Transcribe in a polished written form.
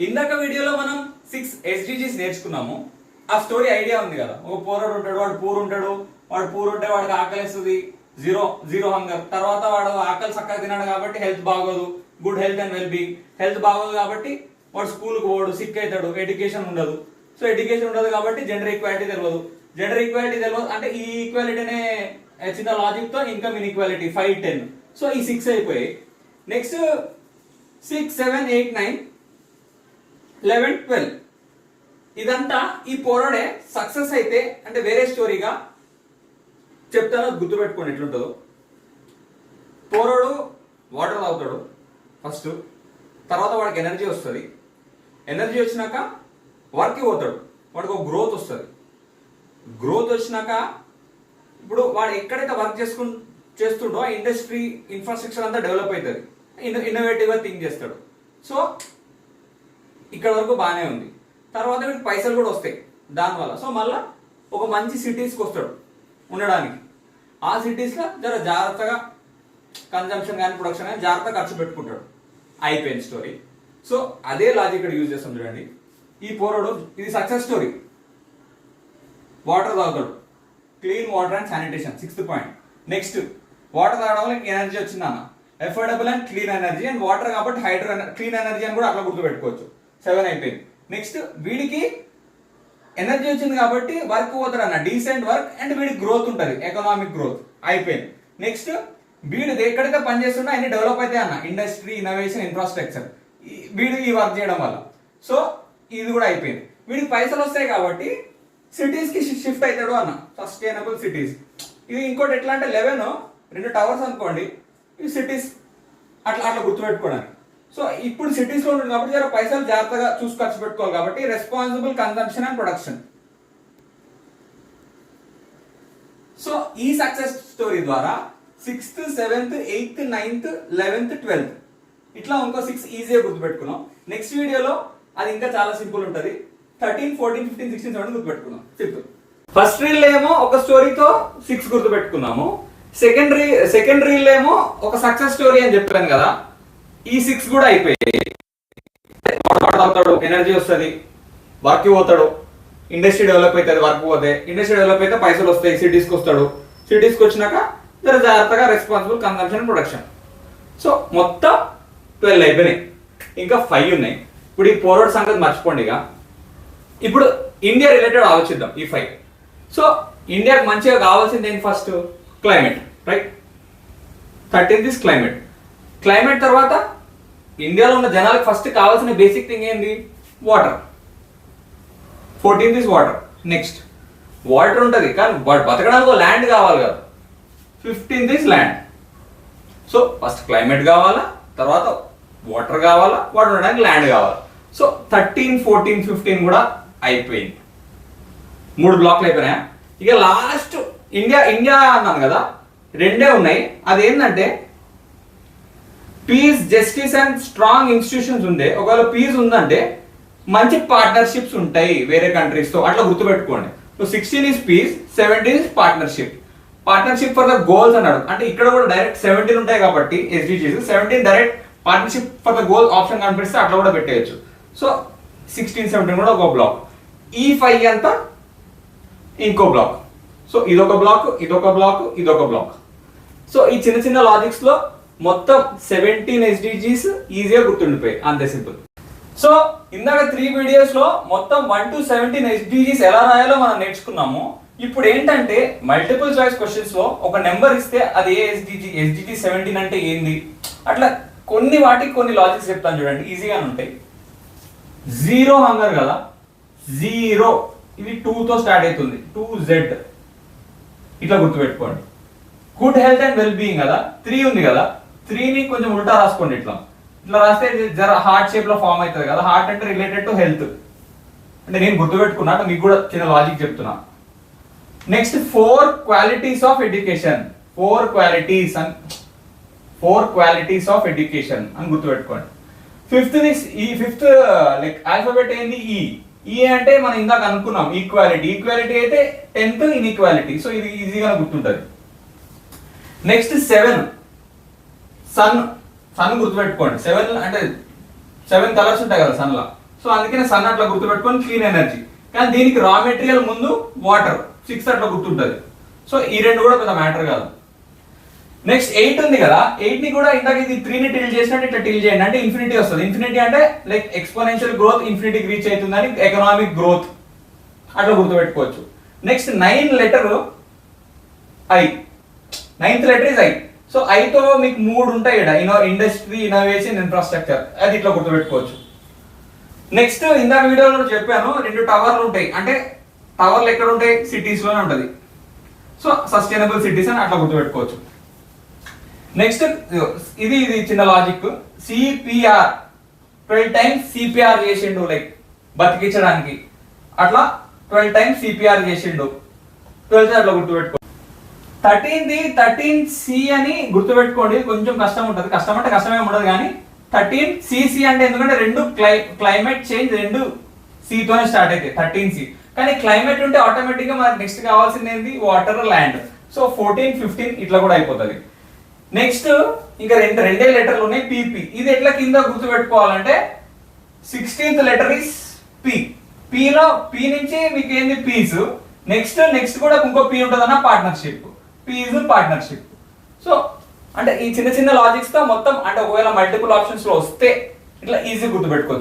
ఇందాక వీడియోలో మనం 6 SDGs నేర్చుకున్నాము. ఆ స్టోరీ ఐడియా ఉంది కదా, ఒక పోరాడు ఉంటాడు, వాడు పూర్ ఉంటాడు, వాడు పూర్ ఉంటే వాడికి ఆకలిస్తుంది, జీరో హంగర్. తర్వాత వాడు ఆకలి చక్కగా తిన్నాడు కాబట్టి హెల్త్ బాగోదు, good health and well being. Health బాగోదు కాబట్టి వాడు స్కూల్కి పోడు, సిక్ అవుతాడు, ఎడ్యుకేషన్ ఉండదు. సో ఎడ్యుకేషన్ ఉండదు కాబట్టి జెండర్ ఈక్వాలిటీ తెలియదు. జెండర్ ఈక్వాలిటీ తెలియదు అంటే ఈ ఈక్వాలిటీనే చిన్న లాజిక్ తో ఇన్కమ్ ఇన్ఈక్వాలిటీ 5, 10. సో ఈ 6 అయిపోయి నెక్స్ట్ 6, 7, 8, 9, 11, 12. ఇదంతా ఈ పోరాడే సక్సెస్ అయితే అంటే వేరే స్టోరీగా చెప్తాను, గుర్తుపెట్టుకోండి ఎట్లుంటుందో. పోరాడు వాటర్ తాగుతాడు ఫస్ట్, తర్వాత వాడికి ఎనర్జీ వస్తుంది. ఎనర్జీ వచ్చినాక వర్క్కి పోతాడు, వాడికి ఒక గ్రోత్ వస్తుంది. గ్రోత్ వచ్చినాక ఇప్పుడు వాడు ఎక్కడైతే వర్క్ చేస్తుండో ఆ ఇండస్ట్రీ ఇన్ఫ్రాస్ట్రక్చర్ అంతా డెవలప్ అవుతుంది, ఇన్నోవేటివ్గా థింక్ చేస్తాడు. సో ఇక్కడ వరకు బాగానే ఉంది. తర్వాత వీటికి పైసలు కూడా వస్తాయి దానివల్ల. సో మళ్ళీ ఒక మంచి సిటీస్కి వస్తాడు ఉండడానికి. ఆ సిటీస్లో జర జాగ్రత్తగా కన్జంప్షన్ కానీ ప్రొడక్షన్ కానీ జాగ్రత్తగా ఖర్చు పెట్టుకుంటాడు. అయిపోయింది స్టోరీ. సో అదే లాజిక్ ఇక్కడ యూజ్ చేస్తాం చూడండి. ఈ పోరాడు ఇది సక్సెస్ స్టోరీ. వాటర్ తాగుతాడు, clean water and sanitation 6th point. Next water తాగడం వల్ల ఎనర్జీ వచ్చింది అన్న, affordable and clean energy and water కాబట్టి క్లీన్ ఎనర్జీ అని కూడా అట్లా గుర్తుపెట్టుకోవచ్చు. 7 అయిపోయింది. నెక్స్ట్ వీడికి ఎనర్జీ వచ్చింది కాబట్టి వర్క్ పోతాడు అన్న, డీసెంట్ వర్క్ అండ్ వీడికి గ్రోత్ ఉంటుంది, ఎకనామిక్ గ్రోత్. అయిపోయింది. నెక్స్ట్ వీడు ఎక్కడైతే పని చేస్తుండో అన్ని డెవలప్ అవుతాయి అన్న, ఇండస్ట్రీ, ఇన్నోవేషన్, ఇన్ఫ్రాస్ట్రక్చర్. వీడు ఈ వర్క్ చేయడం వల్ల. సో ఇది కూడా అయిపోయింది. వీడికి పైసలు వస్తాయి కాబట్టి సిటీస్ కి షిఫ్ట్ అవుతాడు అన్న, సస్టైనబుల్ సిటీస్. ఇది ఇంకోటి ఎట్లా అంటే 11 2 టవర్స్ అనుకోండి, ఈ సిటీస్ అట్లా అట్లా గుర్తుపెట్టుకోవడానికి. సో ఇప్పుడు సిటీస్ లో ఉంటుంది కాబట్టి జర పైసలు జాగ్రత్తగా చూసి ఖర్చు పెట్టుకోవాలి కాబట్టి responsible consumption and production. So ఈ సక్సెస్ స్టోరీ ద్వారా 6th, 7th, 8th, 9th, 11th, 12th ఇట్లా ఇంకో 6 ఈజీగా గుర్తుపెట్టుకున్నాం. నెక్స్ట్ వీడియోలో అది ఇంకా చాలా సింపుల్ ఉంటుంది. 13, 14, 15, 16, 17 గుర్తుపెట్టుకున్నాం. సింపుల్. ఫస్ట్ రీల్ ఏమో ఒక స్టోరీతో 6 గుర్తుపెట్టుకున్నాము. సెకండ్ రీల్ ఏమో ఒక సక్సెస్ స్టోరీ అని చెప్పాను కదా, ఈ 6 కూడా అయిపోయాయి. తాగుతాడు, ఎనర్జీ వస్తుంది, వర్క్ పోతాడు, ఇండస్ట్రీ డెవలప్ అవుతుంది, వర్క్ పోతే ఇండస్ట్రీ డెవలప్ అయితే పైసలు వస్తాయి, సిటీస్కి వస్తాడు, సిటీస్కి వచ్చినాక జర జాగ్రత్తగా రెస్పాన్సిబుల్ కన్సంప్షన్ ప్రొడక్షన్. సో మొత్తం 12 అయిపోయినాయి, ఇంకా 5 ఉన్నాయి. ఇప్పుడు ఈ పోరాడు సంగతి మర్చిపోండి. ఇప్పుడు ఇండియా రిలేటెడ్ ఆలోచిద్దాం ఈ 5. సో ఇండియాకి మంచిగా కావాల్సింది ఏంటి? First climate, right? 13th is climate. Climate తర్వాత ఇండియాలో ఉన్న జనాలకు ఫస్ట్ కావాల్సిన బేసిక్ థింగ్ ఏంది? Water. 14th is water. Next water ఉంటుంది కానీ బతకడానికి ల్యాండ్ కావాలి కదా. 15th is land. So first climate కావాలా, తర్వాత వాటర్ కావాలా, వాటర్ ఉండడానికి ల్యాండ్ కావాలి. సో 13, 14, 15 కూడా అయిపోయింది. 3 బ్లాక్లు అయిపోయినాయా? ఇక లాస్ట్ ఇండియా అన్నాను కదా, 2 ఉన్నాయి. అదేంటంటే peace, justice and strong institutions ఉండే. ఒకవేళ పీస్ ఉందంటే మంచి పార్ట్నర్షిప్స్ ఉంటాయి వేరే కంట్రీస్ తో, అట్లా గుర్తుపెట్టుకోండి. So 16 is piece, 17 is partnership. Partnership for the goals అన్నాడు అంటే ఇక్కడ కూడా డైరెక్ట్ 17 ఉంటాయి కాబట్టి SDGs, 17 direct partnership for the goal option కనిపిస్తే అట్లా కూడా పెట్టేయచ్చు. సో 16, 17 కూడా ఒక బ్లాక్. ఈ 5 అంతా ఇంకో బ్లాక్. సో ఇదొక బ్లాక్, ఇదొక బ్లాక్, ఇదొక బ్లాక్. సో ఈ చిన్న చిన్న లాజిక్స్ లో మొత్తం 17 SDGs ఈజీగా గుర్తుండిపోయాయి, అంతే సింపుల్. సో ఇందాక 3 వీడియోస్ లో మొత్తం 1 to 17 SDGs ఎలా రాయాలో మనం నేర్చుకున్నాము. ఇప్పుడు ఏంటంటే మల్టిపుల్ చాయిస్ క్వశ్చన్స్ లో ఒక నెంబర్ ఇస్తే అది ఏ SDG 17 అంటే ఏంది, అట్లా కొన్ని వాటికి కొన్ని లాజిక్స్ చెప్తాను చూడండి, ఈజీగానే ఉంటాయి. 0 హంగర్ కదా, 0 ఇది 2 తో స్టార్ట్ అవుతుంది, 2Z ఇట్లా గుర్తుపెట్టుకోండి. Good health and well being కదా, 3 ఉంది కదా, 3ని కొంచెం ఉల్టా రాసుకోండి. ఇట్లా రాస్తే జర హార్ట్ షేప్ లో ఫామ్ అవుతుంది కదా. హార్ట్ అంటే రిలేటెడ్ టు హెల్త్ అంటే నేను గుర్తుపెట్టుకున్నా, మీకు కూడా చిన్న లాజిక్ చెప్తున్నా. Next 4 qualities of education, 4 qualities of education అని గుర్తుపెట్టుకోండి. ఈ ఫిఫ్త్ లైక్ ఆల్ఫాబెట్ ఏంది? ఈ అంటే మనం ఇందాక అనుకున్నాం ఈక్వాలిటీ అయితే 10th ఇన్ఈక్వాలిటీ. సో ఇది ఈజీగా గుర్తుంటది. నెక్స్ట్ 7 సన్ గుర్తుపెట్టుకోండి. 7 అంటే 7 కలర్స్ ఉంటాయి కదా సన్ లా. సో అందుకనే సన్ అట్లా గుర్తుపెట్టుకొని క్లీన్ ఎనర్జీ. కానీ దీనికి రా మెటీరియల్ ముందు వాటర్ 6 అట్లా గుర్తుంటది. సో ఈ రెండు కూడా పెద్ద మ్యాటర్ కాదు. నెక్స్ట్ 8 ఉంది కదా, 8 ని కూడా ఇందాక ఇది 3 ని టిల్ చేసినట్టు ఇట్లా టిల్ చేయండి అంటే ఇన్ఫినిటీ వస్తుంది. ఇన్ఫినిటీ అంటే లైక్ ఎక్స్పోనెన్షియల్ గ్రోత్ ఇన్ఫినిటీకి రీచ్ అవుతుందని ఎకనామిక్ గ్రోత్ అట్లా గుర్తుపెట్టుకోవచ్చు. Next 9 letter I, 9th letter is I. So ఐతో మీకు 3 ఉంటాయి ఇక్కడ, ఇండస్ట్రీ, ఇన్నోవేషన్, ఇన్ఫ్రాస్ట్రక్చర్, అది ఇట్లా గుర్తుపెట్టుకోవచ్చు. నెక్స్ట్ ఇందాక వీడియోలో చెప్పాను 2 టవర్లు ఉంటాయి అంటే టవర్లు ఎక్కడ ఉంటాయి, సిటీస్ లోనే ఉంటది. సో సస్టైనబుల్ సిటీస్ అని అట్లా గుర్తుపెట్టుకోవచ్చు. నెక్స్ట్ ఇది చిన్న లాజిక్, సిపిఆర్ 12 టైమ్స్ సిపిఆర్ చేసిండు లైక్ బతికించడానికి, అట్లా 12 టైమ్స్ సిపిఆర్ చేసిండు. 12 అట్లా గుర్తుపెట్టుకో. 13C అని గుర్తుపెట్టుకోండి, కొంచెం కష్టం ఉంటుంది. కష్టం అంటే కష్టమే ఉండదు కానీ 13cc అంటే ఎందుకంటే రెండు క్లైమేట్ చేంజ్ రెండు C తోనే స్టార్ట్ అయితే 13C. కానీ క్లైమేట్ ఉంటే ఆటోమేటిక్ గా మనకి నెక్స్ట్ కావాల్సింది ఏంటి, వాటర్, ల్యాండ్. సో 14, 15 ఇట్లా కూడా అయిపోతుంది. నెక్స్ట్ ఇంకా రెండే లెటర్లు ఉన్నాయి, పిపి. ఇది ఎట్లా కింద గుర్తుపెట్టుకోవాలంటే 16th లెటర్ ఇస్ పి. పిలో పి నుంచి మీకు ఏంది పీస్. నెక్స్ట్ కూడా ఇంకో పి ఉంటుందన్న partnership. P is partnership. So అంటే ఈ చిన్న చిన్న లాజిక్స్ తో మొత్తం అంటే ఒకవేళ మల్టిపుల్ ఆప్షన్స్ లో వస్తే ఇట్లా ఈజీ గుర్తుపెట్టుకోవచ్చు.